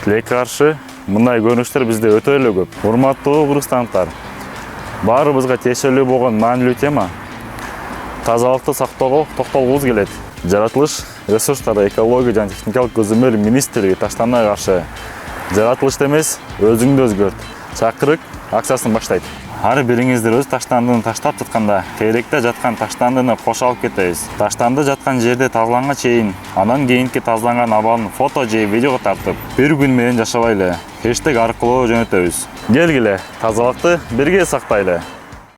Тилекке каршы мындай көрүнүштөр бизде өтө эле көп. Урматтуу кыргызстандыктар, баарыбызга тиешелүү болгон маанилүү тема тазалыкты сактоого токтолгубуз келет. Жаратылыш ресурстары экология жана техникалык көзөмөл министрлиги таштандыга каршы жаратылышты эмес, өзүңдү өзгөрт чакырык акциясын баштайт. Ар бириңиздер өз таштандыны таштап жатканда керекте жаткан таштандыны кошо алып кетебиз. Таштанды жаткан жерде тазаланга чейин, анан кийинки тазаланган абалын фото же видеого тартып, бир күн менен жашабайлы. Хэштег аркылуу жөнөтөбүз. Келгиле, тазалыкты бирге сактайлы.